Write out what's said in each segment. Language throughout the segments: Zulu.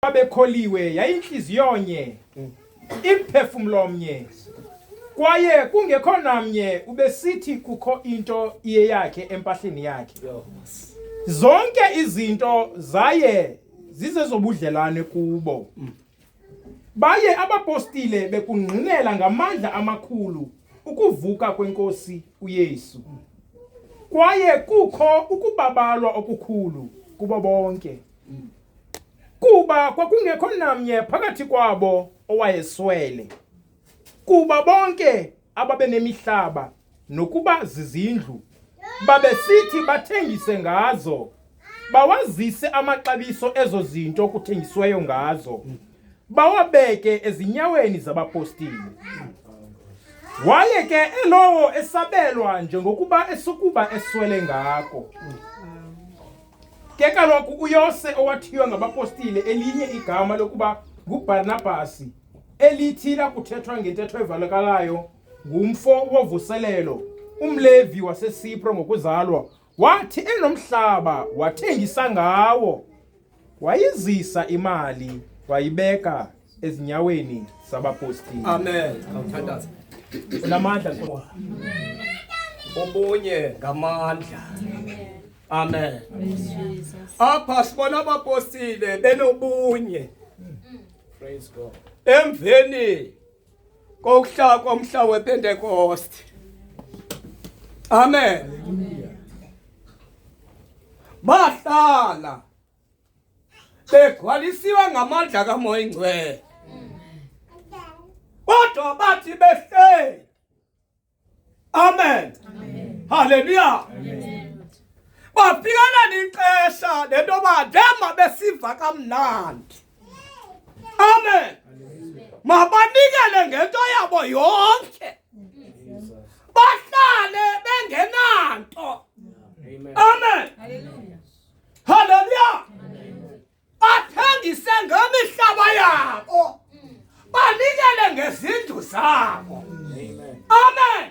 Babekholiwe yayinhliziyo nye, imphefumulo omnye, kwaye kungekho namnye ubesithi kukho into iye yakhe empahleni yakhe. Zonke izinto zaye zizezobudlelwane kubo. Baye abapostile bekungqinela ngamandla amakhulu ukuvuka kwenkosi uYesu. Kwaye kukho ukubabalwa okukhulu kubo bonke. Kuba kwakungekho namnye phakathi kwabo owayeswele. Kuba bonke ababenemihlaba nokuba zizindlu babesithi bathengise ngazo, bawazise amaxabiso ezo zinto kuthengisweyo ngazo, bawabeke ezinyaweni zabapostile. Waye ke elowo esabelwa njengokuba esukuba eswele ngako. Ke kaloku uYose owathiywa ngabapostile elinye igama lokuba nguBarnabasi, elithi lakuthethwa ngentetho evalekalayo, ngumfo wovuselelo, umlevi waseSipro ngokuzalwa, wathi enomhlaba wathengisa ngawo, wayizisa imali, wayibeka ezinyaweni zabapostile. Amen. Awuthandaza. Unamandla Obunye ngamandla. Amen. Apha sibona abapostile benobunye. Praise God. Emveni kokuhlala komhla wePentecost. Amen. Bahlala begcwalisiwe ngamandla kaMoya Ingcwele. Kodwa bathi behleli. Amen. Hallelujah. Bafikana nixesha lento badema besiva kamnandi. Amen. Mabanikele ngento yabo yonke. Bahlale bengenanto. Amen. Hallelujah. Bathengise ngemihlaba yabo. Banikele ngezindlu zabo. Amen.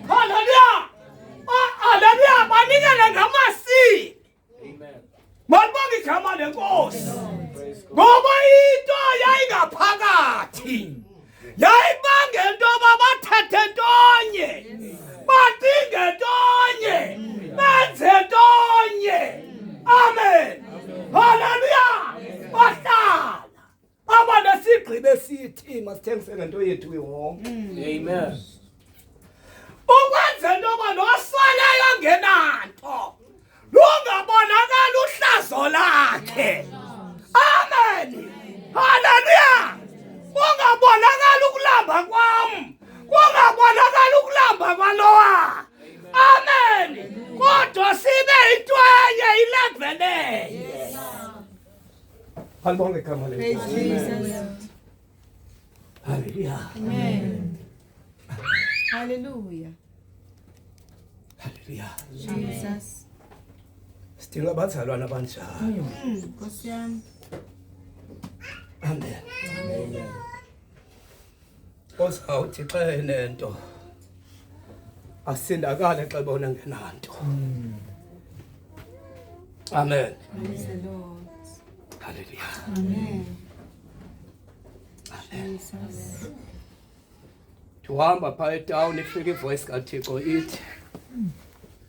Hallelujah. Hallelujah. Banikele ngamasiko. Amen. Malibonga igama lenkosi. Ngoba into yayingaphakathi. Yayibanga into babathethe ntonye. Badinge ntonye. Benze ntonye. Amen. Hallelujah. Bahlala. Abanesigqibe sithi masithengise ngento yethu yonke. Amen. Ukwenza into banosweleyo ngenanto. Lungabonakala uhlazo lakhe. Amen. Hallelujah. Ungabonakala ukulamba kwam. Ungabonakala ukulamba kwalowa. Amen. Kodwa sibe intwenye ilevele. Halibonge igama lenkosi. Hallelujah. Amen. Hallelujah. Hallelujah. Jesus. Sidinga abazalwana abanjalo. Nkosi yami. Amen. Amen. Ozawuthi xa enento asindakale xa bona ngenanto. Amen. Praise the Lord. Hallelujah. Amen. Amen. Jesus. Tuhamba phaa etown ifika ivoice kaThixo ithi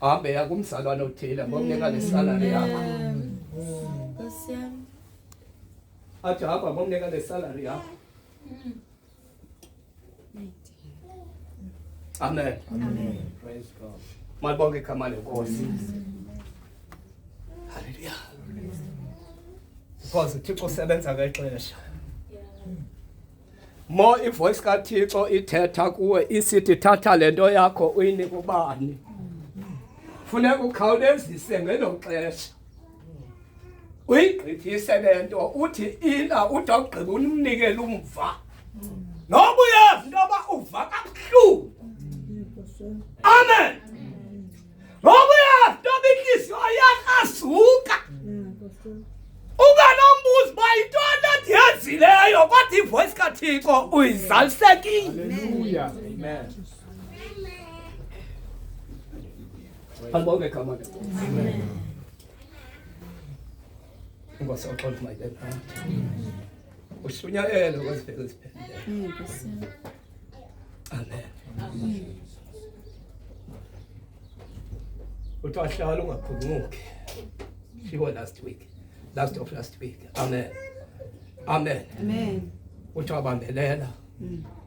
hambe ya kumzalwane othile ngomnika lesalary yakho. Nkosi yami. Athi hamba ngomnika lesalary yakho. Amen. Amen. Praise God. Malibonge igama lenkosi. Hallelujah. Because uThixo usebenza ngexesha. Mo ivoice kaThixo ithetha kuwe isithi thatha lento yakho uyinike ubani. Funeka ukhawulezise ngelo xesha. Uyigqithise lento uthi ila uthi awugqiba umnikele umva. Noba uyazi into yoba uva kabuhlungu. Amen. Noba uyazi into yoba inhliziyo yakrasuka. Unganombuzo uba yintoni leyo yenzileyo kodwa ivoice kaThixo uyizalisekile. Hallelujah. Amen. Halibonge igama. Ngosoxolo mayelana. Ushunyayele kwesibheke isiphephe. Nkosi yami. Amen. Utwahlala ungaphunguki. Shiwo last of last week. Amen. Amen. Utwabambelela.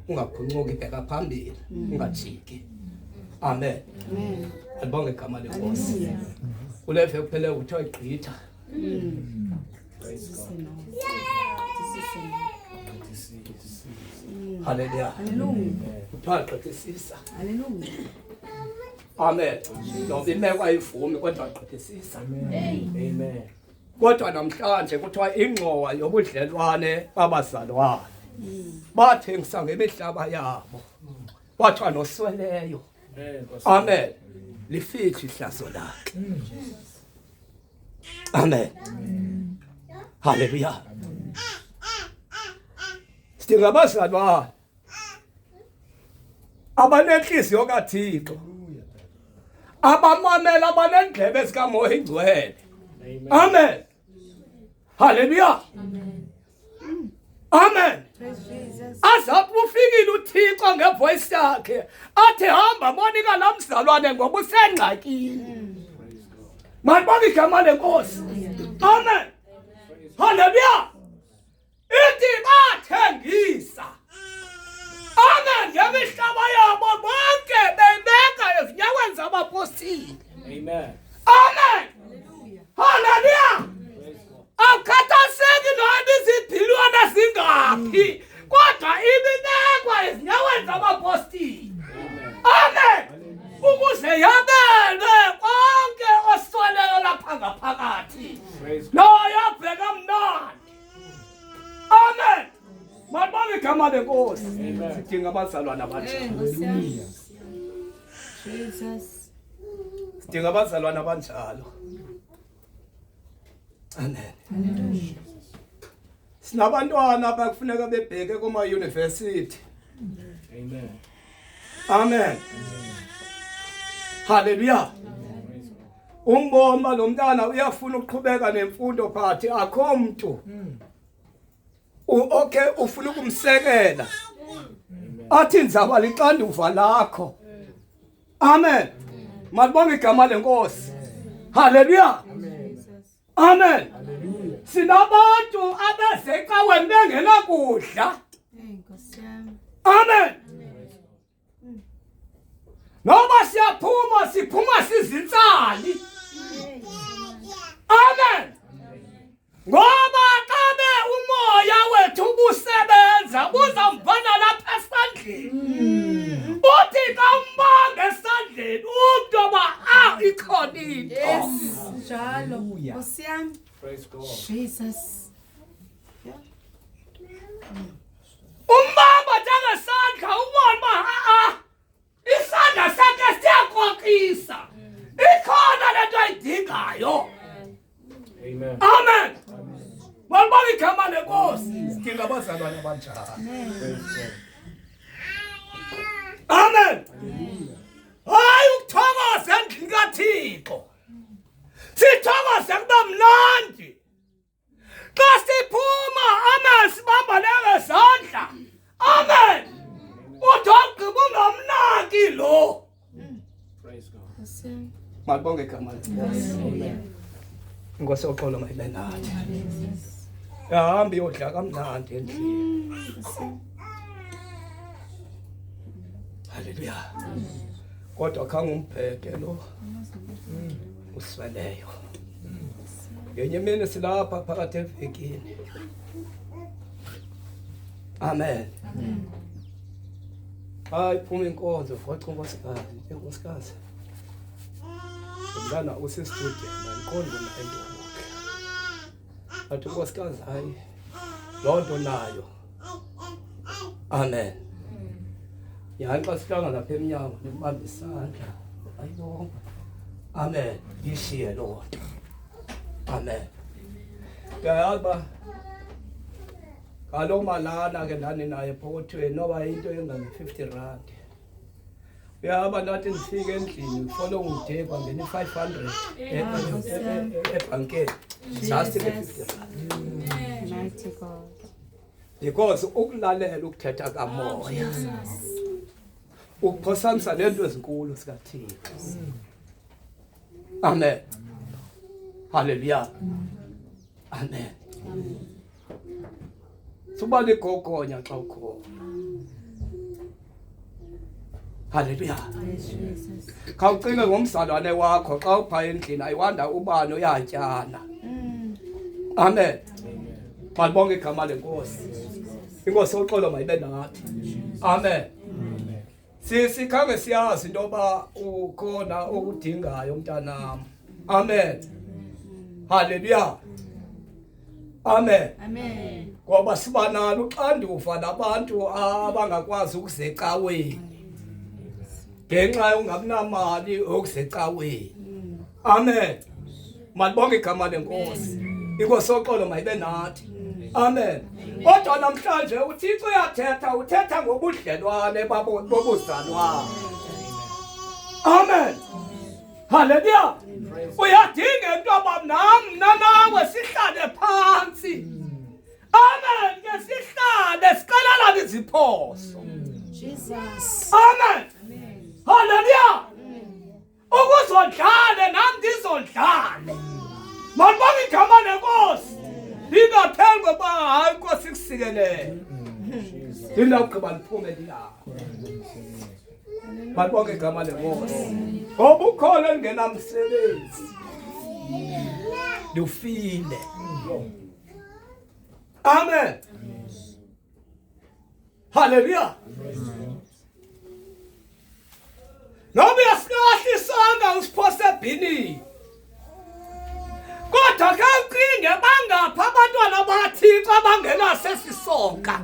Ungaphunguki bheka phambili, ungajiki. Amen. Alibonge igama lenkosi. Kuleve kuphele uthiwa igqitha. Hallelujah. Uthiwa gqithisisa. Amen. Noma imeko ayivumi kodwa gqithisisa. Amen. Kodwa namhlanje kuthiwa ingxowa yobudlelwane babazalwane. Bathengisa ngemihlaba yabo. Wathiwa nosweleyo. Amen. Lifithi ihlazo lakhe. Amen. Hallelujah. Sidinga abazalwane abanenhliziyo kaThixo. Abamamela abanendlebe ezikaMoya Ingcwele. Amen. Hallelujah. Amen. Azathi ufikile uThixo ngevoice yakhe athi hamba monika lamzalwane ngoba usengxakini. Mabonke igama lenkosi. Amen. Hallelujah. Ithi bathengisa. Amen. Ngemihlaba yabo bonke bebeka ezinyaweni zabapostoli. Amen. Amen. Hallelujah. Awukhathazeki noba izipilwana zingaphi kodwa ibibekwa ezinyaweni zabapostoli. Amen. Ukuze yabelwe konke osweleyo lapha ngaphakathi. Lo yabheka mnandi. Amen. Mabonke igama lenkosi. Sidinga abazalwane abanjalo. Nkosi yami. Jesus. Sidinga abazalwane abanjalo. Amen. Sinabantwana abakufuneka bebheke kuma university. Amen. Amen. Hallelujah. Umboma lo mntana uyafuna ukuqhubeka nemfundo phathi akho umuntu. Okay ufuna ukumsekela. Athi nzaba lixanduva lakho. Amen. Malibonke igama lenkosi. Hallelujah. Amen. Sinabantu abezecaweni bengena kudla. Nkosi yami. Amen. Noma siphuma sizinsali. Amen. Ngoba kabe umoya wethu ubusebenza uzamvana lapha esandleni. Uthi kambanga esandleni udoba ikhona into. Yes. Njalo. Nkosi yami. Praise God. Jesus. Umbamba njengesandla ubona isandla sakhe siyakhokhisa. Ikhona lento ayidingayo. Amen. Amen. Malibonke igama lenkosi. Sidinga abazalwane abanjalo. Amen. Hayi ukuthokoza endlini kaThixo. Sithokoze kuba mnandi. Xa siphuma amen sibamba lezandla. Amen. Udogqiba ungamnaki lo. Praise God. Nkosi yami. Malibonke igama lenkosi. Inkosi oxolo mayelana nathi. Yahamba iyodla kamnandi endlini. Hallelujah. Kodwa khange umbheke lo. Usweleyo. Ngenye imini silapha phakathi evekini. Amen. Hayi phuma inkonzo voca unkosikazi, inkosikazi. Ngana usistudent nanqondo nayo. Athi unkosikazi hayi lonto nayo. Amen. Yanxa sihlanga lapha eminyango nibamba isandla. Ayibonga. Amen. Yishiye lonto. Amen. Yaba kaloma lana ke nani naye phokothweni noba into engange 50 rand. yaba nathi ndifike endlini follow ngide kwangena 500 ebhankeni just 50 Mighty God. because ukulalela ukuthetha kamoya ukuphosanisa lento ezinkulu sikaThixo. Amen. Hallelujah. Amen. Suba ligogonya xa ukhona. Hallelujah. Jesus. Khawucinge ngomzalwane wakho xa upha endlini ayiwanda ubani uyatyana. Amen. Malibonke igama lenkosi. Inkosi uxolo mayibe nathi. Amen. Sikhange siyazi into yoba ukhona okudingayo mntanam. Amen. Hallelujah. Amen. Amen. Ngoba siba nalo uxanduva nabantu abangakwazi ukuzecaweni ngenxa yongakunamali okuzecaweni. Amen. Malibonke igama lenkosi. Inkosi uxolo mayibe nathi. Amen. Kodwa namhlanje uThixo uyathetha, uthetha ngobudlelwane bobuzalwane. Amen. Hallelujah. Uyadinga into yoba mna nawe sihlale phansi. Amen. Ke sihlale siqalelane iziphoso. Jesus. Amen. Hallelujah. Ukuzondlale nami ndizondlale. Malibonke igama lenkosi. Lingapheli ngoba hayi inkosi ikusikelele. Lindawugqiba liphume lilapho. Malibonke igama lenkosi. Ngoba ukhona engenamsebenzi. Lufile. Amen. Hallelujah. Noma uyasilahla isonga usiphose ebhinini. Kodwa ke ucinge bangapha abantwana baThixo abangenasesisonka.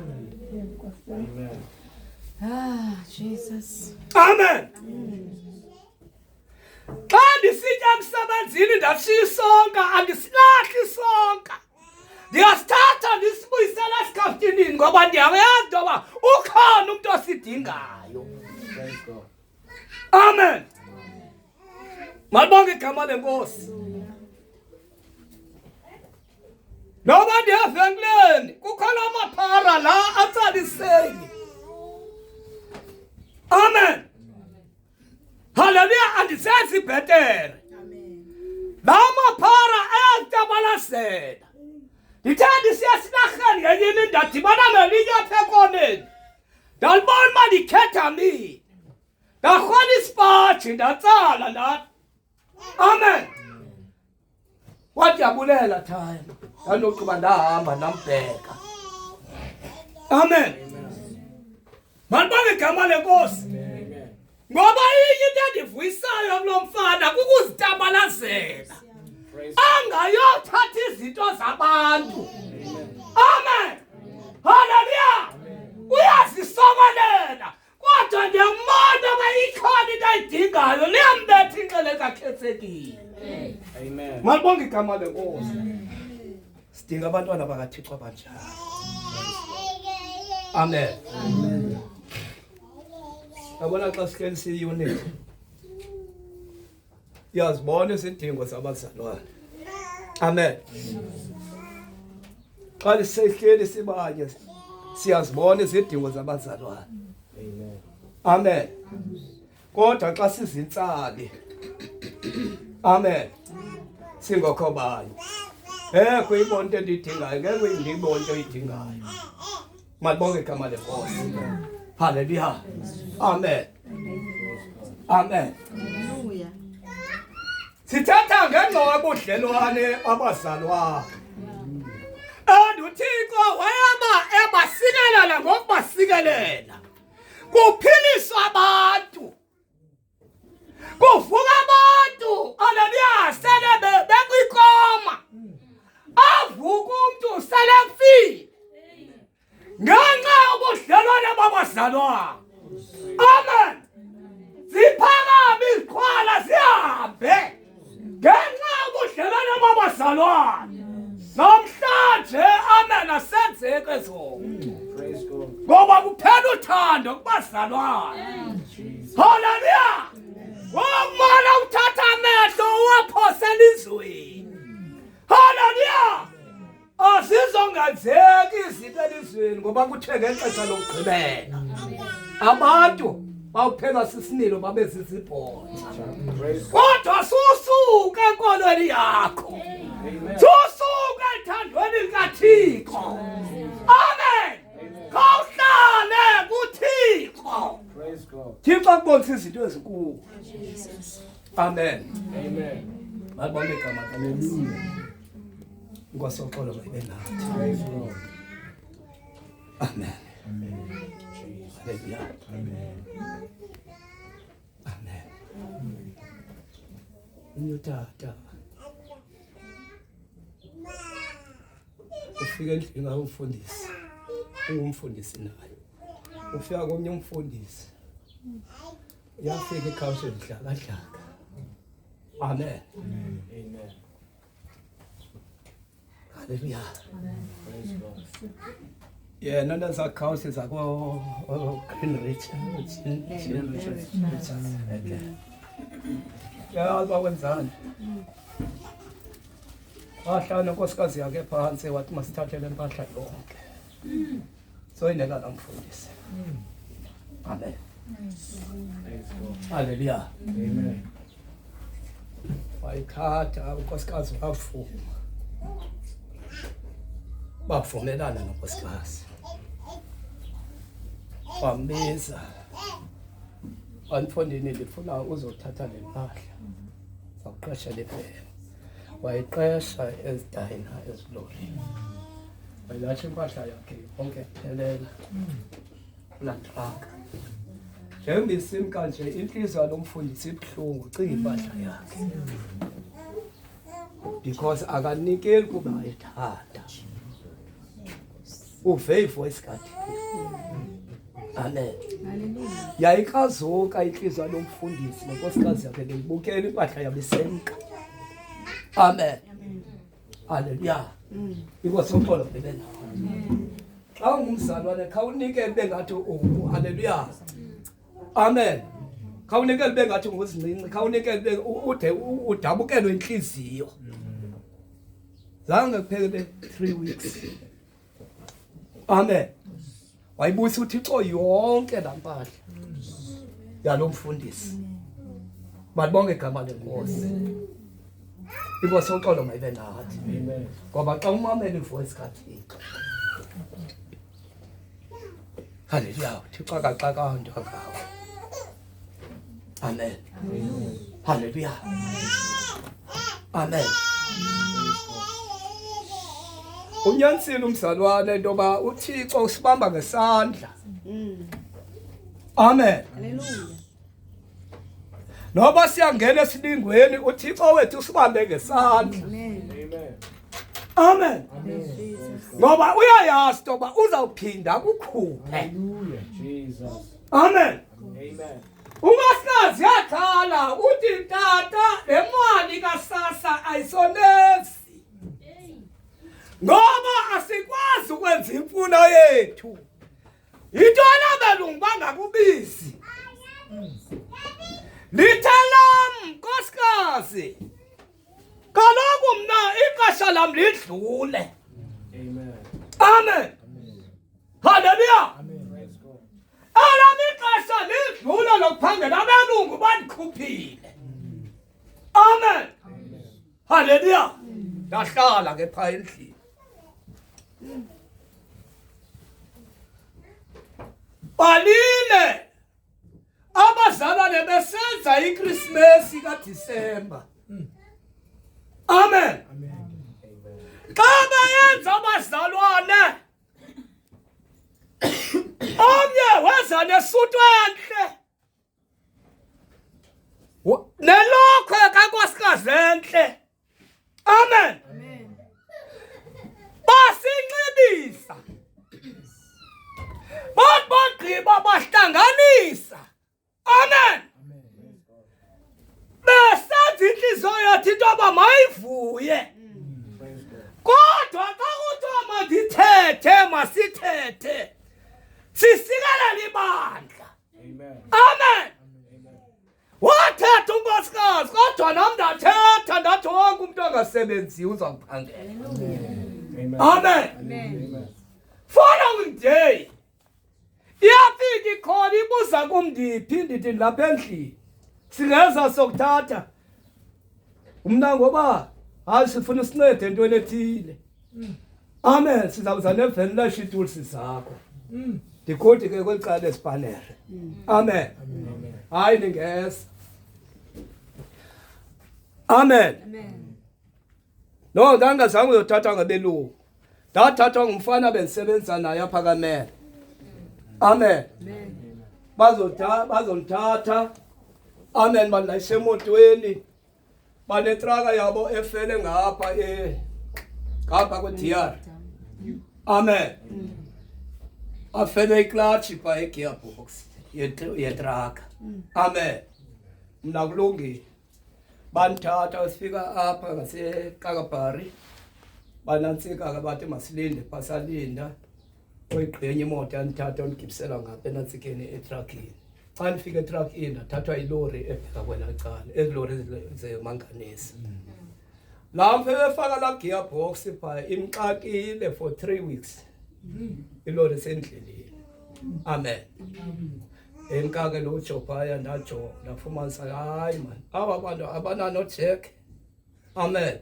Amen. Ah, Jesus. Amen. Xa ndisitya emsebenzini ndashiya isonka andisilahli isonka. Ndiyasithatha ndisibuyisela esikaftinini ngoba ndiyayazi into yoba ukhona umntu osidingayo. Praise God. Amen. Malibonke igama lenkosi. Noba ndiyavenkileni kukhona amaphara la atsaliseni. Amen. Hallelujah. Andisenzi bhetere. La maphara ayatabalasela. Ndithe ndisiya sinarheni ngenye imini ndadibana nelinye apha ekoneni. Ndalibona uba ndikhetha mina. Ndarhola isipaji ndatsala ndathi. Amen. Wadiyabulela thaya. Ndanokuba ndahamba ndambheka. Amen. Malibonke igama lenkosi. Amen. Ngoba inye into endivuyisayo kulo mfana kukuzitabalazela. Praise God. Angayothatha izinto zabantu. Amen. Hallelujah. Uyazisokolela. Kodwa ndiyambona uba ikhona into ayidingayo liyambetha inxele kakhethekile. Amen. Malibonke igama lenkosi. Sidinga abantwana bakaThixo abanjalo. Amen. Yabona xa sihleli siyunit. Yazibona izidingo zabazalwane. Amen. Xa sihleli sibanye siyazibona izidingo zabazalwane. Amen. Amen. Kodwa xa sizintsali. Amen. Singokho banye. Kuyibona into endiyidingayo, ngeke uyindibone into oyidingayo. Malibonke igama lenkosi. Hallelujah. Amen. Amen. Hallelujah. Sithatha ngengxowa yobudlelwane babazalwane. And uThixo ebasikelela ngokubasikelela. Kuphiliswa abantu. Kuvuka abantu. Hallelujah. Sele bekwikoma. Avuka umuntu sele efile. Ngenxa yobudlelwane babazalwane. Amen. Ziphakama izikhwala zihambe. Ngenxa yobudlelwane babazalwane. Namhlanje manje amen asenzeke zonke Praise God. ngoba kuphela uthando kubazalwane. Hallelujah. Wamana uthatha amehlo uwaphosela izweni. Hallelujah. Asizongenzeki izinto elizweni ngoba kuthe ngexesha lokugqibela abantu bawuphela sisinilo babe zizibhozo. Praise God. Kodwa susuka enkolweni yakho. Amen. Susuka ethandweni likaThixo. Amen. Khawuhlale kuThixo. Praise God. Thixo akubonisa izinto ezinkulu. Amen. Amen. Malibonke igama. Hallelujah. Inkosi yoxolo mayibe nathi. Praise God. Amen. Amen. Hallelujah. Amen. Amen. Unyutata. Ufika endlini ngumfundisi. Ungumfundisi naye. Ufika komnye umfundisi. Uyafika ekhawuseni dlaka. Amen. Amen. Hallelujah. Praise God. Yena nezakhawusi zako Greenwich. Yazi bakwenzani. Wahlala nkosikazi yakhe phansi wathi masithathe le mpahla yonke. So inela namfundisi. Amen. Praise God. Hallelujah. Amen. Wayithatha unkosikazi wafuma. Bavumelana nonkosikazi. Wambiza. Anifondini lifuna uzothatha le mpahla. Sawuqesha le phela. Wayiqesha ezidayina eziloli. Wayilatsha impahla yakhe yonke phelela. La truck. Njengoba isimka nje inhliziyo lomfundisi ibhlungu cinga impahla yakhe. Because akanikeli kuba ayithanda. Uve ivoice kathi. Amen. Hallelujah. Yayikazuka inhliziyo lomfundisi nenkosikazi yakhe beyibukela impahla yabisemka. Amen. Hallelujah. Inkosi yoxolo bebe nawe. Xa ungumzalwane khawunikele bengathi hallelujah. Amen. Khawunikele bengathi ngozincinci, khawunikele ude udabukelo inhliziyo. Zange kuphele 3 weeks. Amen. Wayibusa uThixo yonke lampahla yalomfundisi. Malibonke igama lenkosi. Inkosi yoxolo mayibe nathi. Amen. Ngoba xa umamela ivoice kaThixo. Hallelujah. Thixo akaxakanga ngawe. Amen. Hallelujah. Amen. Unyanisile umzalwane ntoba uThixo usibamba ngesandla. Amen. Hallelujah. Noba siyangena esilingweni uThixo wethu usibambe ngesandla. Amen. Amen. Amen. Jesus. Ngoba uyayazi ntoba uzawuphinda kukhuphe. Hallelujah. Jesus. Amen. Amen. Umasikazi yakhala uthi tata le mali kasasa ayisonesi. Ngoba asikwazi ukwenza imfundo yethu. Intwana belungu bangakubizi. Lithalam nkosikazi. Kaloku mna ixesha lam lidlule. Amen. Amen. Hallelujah. Praise God. Elami ixesha lidlule lokuphangela abelungu bandikhuphile. Amen. Hallelujah. Ndahlala ke pha endlini. Balile abazalwane besenza iChristmas kaDisemba. Amen. Xa bayenza abazalwane omnye weza nesutu enhle nelokhwe kankosikazi enhle. Amen. Amen. Basinxibisa bagqiba bahlanganisa. Amen. Besenza inhliziyo yathi intoba mayivuye. Praise God. Kodwa xa kuthiwa mandithethe masithethe sisikelela ibandla. Amen. Amen. Amen. Wathetha unkosikazi kodwa nam ndathetha ndathi wonke umuntu ongasebenziyo uzawuphangela. Amen. Amen. Amen. Following day iyafika ikhona ibuza kumndiphi ndithi lapha endlini singeza sokuthatha umna ngoba hayi sifuna isincede entweni ethile. Amen. Sizawuza neveni shitulsi zakho ndikhodi ke kwecala esipanere. Amen. Hayi ningeza. Amen. No, ndangazange uyothatha ngabelungu. Ndathathwa ngumfana bendisebenza naye apha kaMere. Amen. Bazonithatha. Amen. Bandilayishe emotweni. Banetraka yabo efele ngapha ngapha kwe-DR. Amen. Afele iklatshi pha egearbox yetraka. Amen. Mna kulungile. Banthatha sifika apha ngaseKakabhari. Banantsika ke bathi masilinde pasalinda. Oyigqenye imoto yanithatha ongibisela ngapha enantsikeni etruckini. Xa nifika etruckini ndathathwa ilori ebheka kwela cala. Ezilori zemanganisi. La mfefaka la gearbox pha imxakile for 3 weeks. Ilori sendleleni. Amen. Enkake lo Jobhaya ndajonga ndafumanisa hayi man. Aba bantu abanano check. Amen.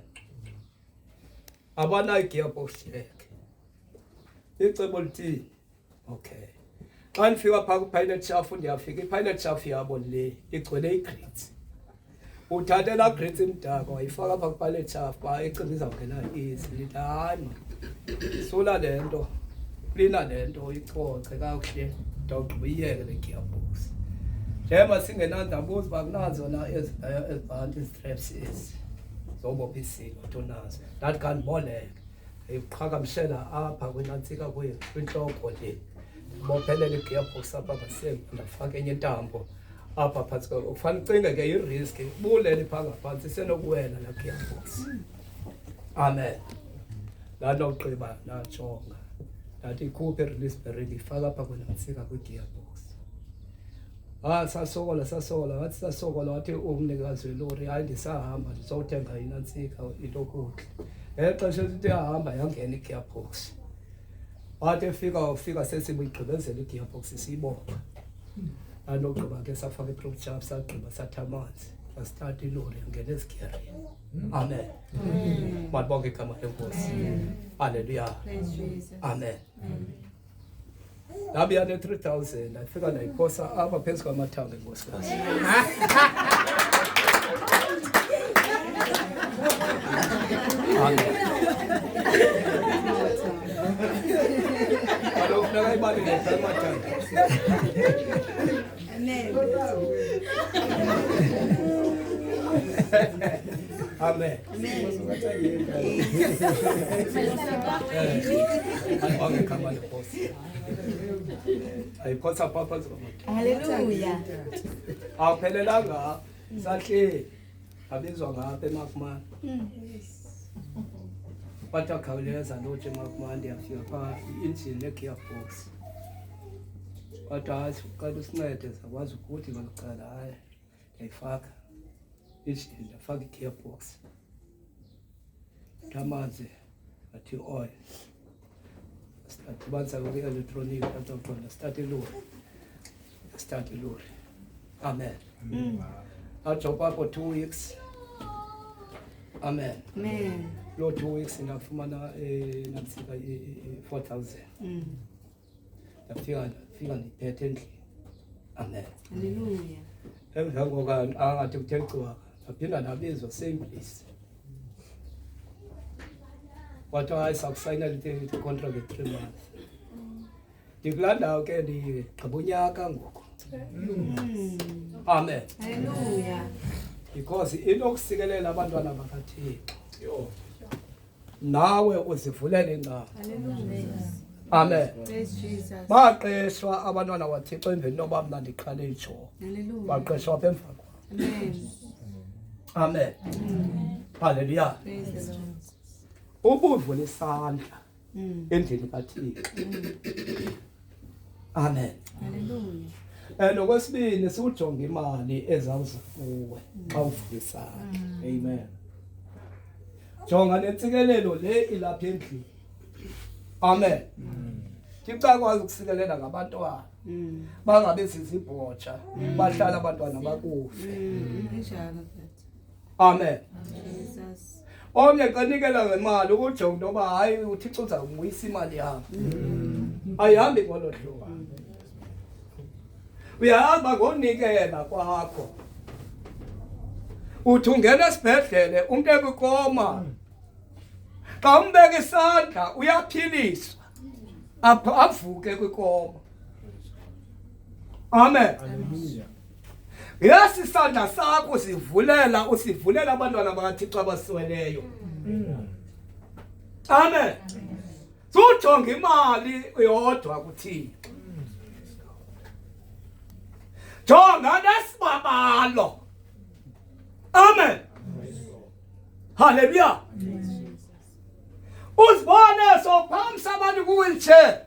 Abana gearbox check. Icebo lithi okay. Xa nifika pha ku-pilot shaft ndiyafika i-pilot shaft yabo le igcwele i-grits. Uthathe la grits imdaka wayifaka pha ku-pilot shaft pha icinga izawungena easy. Lithi hayi man. Sula le nto. Plina le nto uyicoce kakuhle. Ndawugqiba iyeke le gearbox. Njengoba singenandabuza uba kunazo na ezibhanti straps ezi zobopha isilo tonazo. That can't boleka. Iqhagamshela apha kwinantsika kwintloko le. Bophelela i-gearbox apha ngasemva ndafaka enye intambo apha phantsi kwakho. Kufanele ucinge ke i-risk bulele phaa ngaphantsi isenokuwela la gearbox. Amen. Ndandogqiba ndajonga. Ndathi ikhuphe i-release bearing ifaka apha kwinantsika kwi-gearbox. Sasokola wathi sasokola wathi umnikazi welori hayi ndisahamba ndizothenga inantsika into kuhle. Exesha elithi yahamba yangena i-gearbox. Wathi efika sesibuyigqibezela i-gearbox siyibopha. Andogqiba ke safaka i-prop shaft sagqiba satha amanzi. Sastart ilori yangena ezigearini. Amen. Malibonke igama lenkosi. Hallelujah. Amen. Labiya ne-3,000 ndafika ndayiphosa apha phezu kwamathanga enkosikazi. Amen. Kaloku funeka ibaluleke amathanga. Amen. Malibonke igama lenkosi. Ayiphosa pha phansi kwamathanga. Hallelujah. Awuphelelanga sahleli abizwa ngapha eMakmani. Bathi akhawuleza lotshe eMakmani ndiyafika phaa i-engine ne-gearbox. Kodwa hayi uqala usincede sakwazi ukuthi kwalucala hayi ndiyayifaka i-engine ndafaka i-gearbox. Amanzi athi oil. Adibanisa kwi-electronic ndaqonda start ilori. Amen. Ajob apho 2 weeks. Amen. Amen. Lo 2 weeks ndafumana nantsika 4,000. Ndafika ndiphethe endlini. Amen. Hallelujah. Emva koka angathi kuthe cwaka ndaphinda ndabizwa same place. Kwathiwa hayi sakusayinela i-contract ye-3 months. Ndikulaa ndawo ke ndigqiba unyaka ngoku. Amen. Hallelujah. Because inokusikelela abantwana bakaThixo. Nawe uzivulele ingalo. Hallelujah. Amen. Praise Jesus. Baqeshwa abantwana baThixo emveni noba mna ndiqale ijob. Hallelujah. Baqeshwa apha emva kwam. Amen. Amen. Hallelujah. Praise the Lord. Ubuvula isandla endlini kaThixo. Amen. Hallelujah. Nokwesibini siujonga imali ezawuza kuwe xa uvukisayo. Amen. Jonga nentsikelelo le ilapha endlini. Amen. Thixo akwazi ukusikelela ngabantwana. Bangabe sizibhotsha, bahlala abantwana bakufe. Amen. Jesus. Omnye qanikela ngemali ukujonga into yoba hayi uThixo uzawubuyisa imali yami. Ayihambi ngolo hlobo. Uyahamba ngonikela kwakho. Uthi ungena esibhedlele umuntu ekukoma. Xa umbeka isandla uyaphiliswa. Avuke kwikoma. Amen. Hallelujah. Yes, isandla sakho usivulela abantwana bakaThixo abasweleyo. Amen. Sujonga imali yodwa kuThixo. Jonga nesibabalo. Amen. Hallelujah. Uzibone sophamisa abantu ku-wheelchair.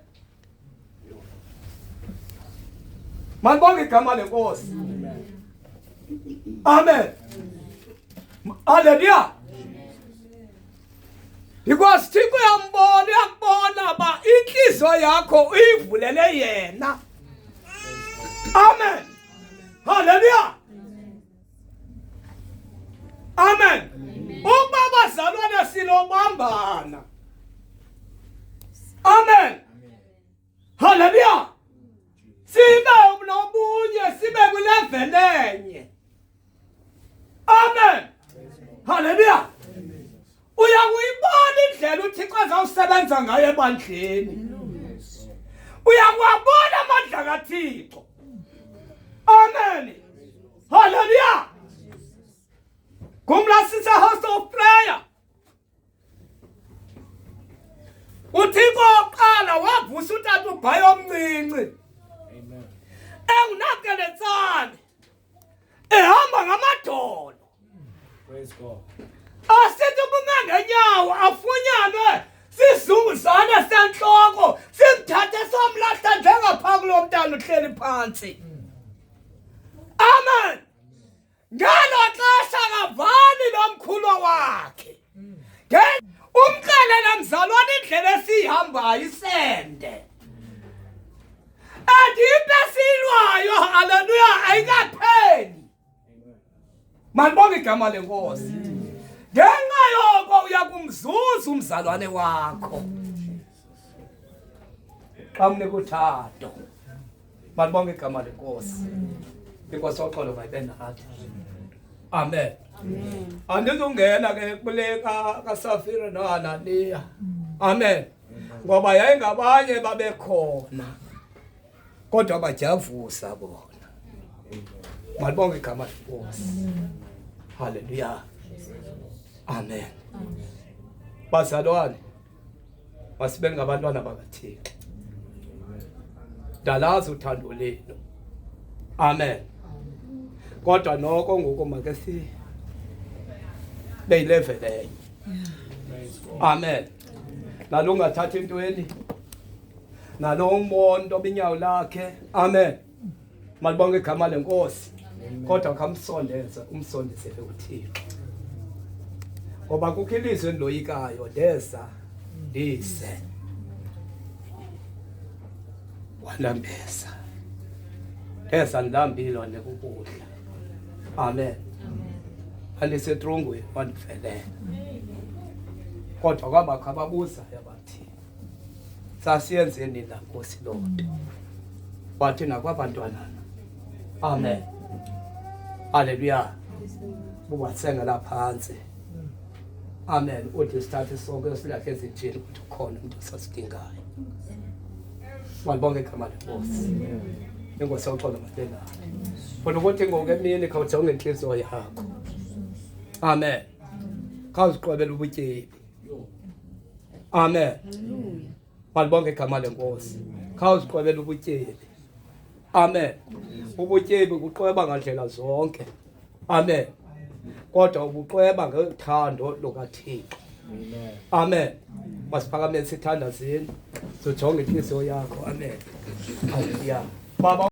Manibonge igama lenkosi. Amen. Hallelujah. Because Thixo uyakubona ba inhliziyo yakho uyivulele yena. Amen. Hallelujah. Amen. Ubaba bazalwane silobambana. Amen. Hallelujah. Sibe nobunye sibe kulevel enye. Amen. Hallelujah. Uyakuyibona indlela uThixo azawusebenza ngayo ebandleni. Uyakwabona amandla kaThixo. Amen. Hallelujah. Kumla sisa house of prayer. uThixo oqala wavusa uTata uBhayo omncinci. Amen. Engunakeletsane. Ehamba ngamadolo. Praise God. Asithi ubume ngenyawo afunyanwe sizunguzane senhloko simthathe somlahla njengapha kulo mntana uhleli phansi. Amen. Ngalo xesha kavani nomkhulu wakhe. Umxelela mzalwane indlela esihambayo isende. Adipesilwayo haleluya ayikapheli. Manibonge igama lenkosi. Ngenxa yoko uyakumzuza umzalwane wakho. Kamne kuthato. Manibonge igama lenkosi. Inkosi oxolo mayibe nathi. Amen. Amen. Andizongena ke kule kaSafira noAnaniya. Amen. Ngoba yayingabanye babekhona. Kodwa bajavusa bona. Malibonge igama lenkosi. Hallelujah. Amen. Bazalwane. Masibe ngabantwana bakaThixo. Dalaza uthando lenu. Amen. Kodwa noko ngoku make si beyilevel enye. Amen. Nalungathatha intweni. Nalo umonto binyawo lakhe. Amen. Malibonge igama lenkosi. Kodwa kamsondeze umsondezele uThixo. Ngoba kukho ilizwe endiloyikayo ndeza ndise. Walambeza. Ndeza ndilambile nekukudla. Amen. Andisetrongweni wandivelela. Kodwa kwabakho ababuza yabathi sasiyenzeni la Nkosi lonto. Wathi nakwabantwana. Amen. Hallelujah. Bubatsenga la phansi. Amen. Uthi sithathe sonke silakhe ezinjini ukuthi khona umuntu osasidingayo. Walibonge igama lenkosi. Inkosi uxolo mathena. Bona ukuthi ngoku emini khawujonge inhliziyo yakho. Amen. Khawuziqobela ubutyebi. Amen. Walibonge igama lenkosi. Khawuziqobela ubutyebi. Amen. Ubutyebi buqweba ngandlela zonke. Amen. Kodwa ubuqweba ngothando lukaThixo. Amen. Amen. Masiphakameni sithanda zini. Sojonge inhliziyo yakho. Amen. Hallelujah. Baba